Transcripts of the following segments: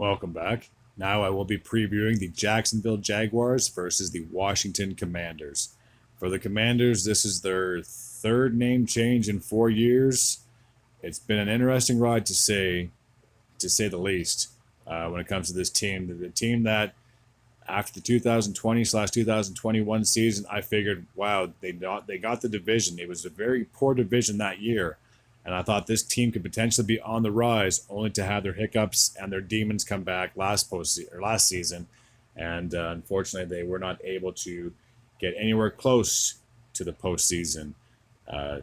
Welcome back. Now I will be previewing the Jacksonville Jaguars versus the Washington Commanders. For the Commanders, this is their third name change in 4 years. It's been an interesting ride to say the least. When it comes to this team, the team that after the 2020/2021 season, I figured, wow, they got the division. It was a very poor division that year, and I thought this team could potentially be on the rise, only to have their hiccups and their demons come back last season, and unfortunately, they were not able to get anywhere close to the postseason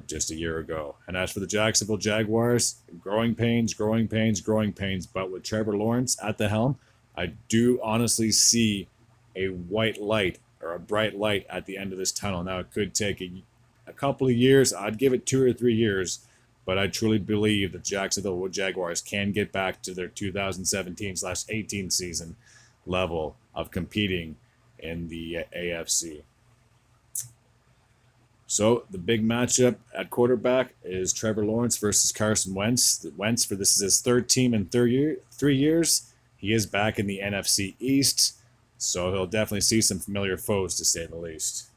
just a year ago. And as for the Jacksonville Jaguars, growing pains, growing pains, growing pains. But with Trevor Lawrence at the helm, I do honestly see a white light or a bright light at the end of this tunnel. Now, it could take a couple of years. I'd give it 2 or 3 years, but I truly believe the Jacksonville Jaguars can get back to their 2017/18 season level of competing in the AFC. So the big matchup at quarterback is Trevor Lawrence versus Carson Wentz. Wentz, for this is his third team in 3 years. He is back in the NFC East, so he'll definitely see some familiar foes, to say the least.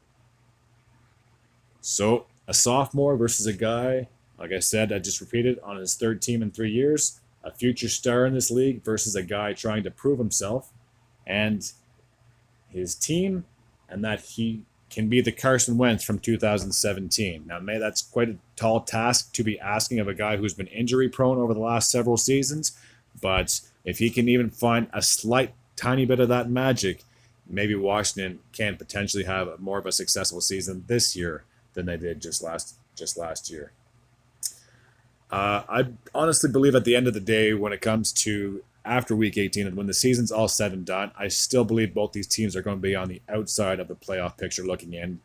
So a sophomore versus a guy, like I said, I just repeated, on his third team in 3 years. A future star in this league versus a guy trying to prove himself and his team, and that he can be the Carson Wentz from 2017. Now, that's quite a tall task to be asking of a guy who's been injury prone over the last several seasons, but if he can even find a slight, tiny bit of that magic, maybe Washington can potentially have more of a successful season this year than they did just last year. I honestly believe at the end of the day, when it comes to after Week 18 and when the season's all said and done, I still believe both these teams are going to be on the outside of the playoff picture looking in,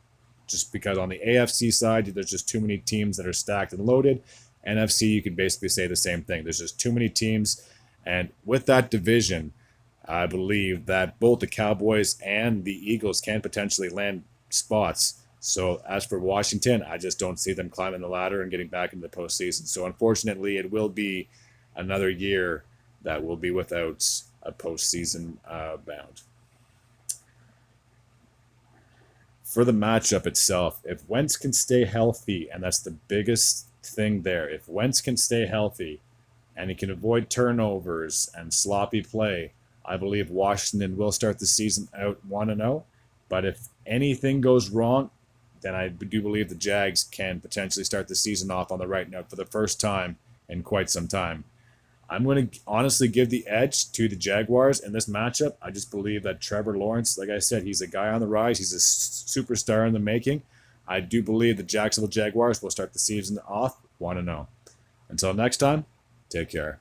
just because on the AFC side, there's just too many teams that are stacked and loaded. NFC, you could basically say the same thing. There's just too many teams. And with that division, I believe that both the Cowboys and the Eagles can potentially land spots. So as for Washington, I just don't see them climbing the ladder and getting back into the postseason. So unfortunately, it will be another year that will be without a postseason bound. For the matchup itself, if Wentz can stay healthy, and that's the biggest thing there, if Wentz can stay healthy and he can avoid turnovers and sloppy play, I believe Washington will start the season out 1-0. But if anything goes wrong, then I do believe the Jags can potentially start the season off on the right note for the first time in quite some time. I'm going to honestly give the edge to the Jaguars in this matchup. I just believe that Trevor Lawrence, like I said, he's a guy on the rise. He's a superstar in the making. I do believe the Jacksonville Jaguars will start the season off 1-0. Until next time, take care.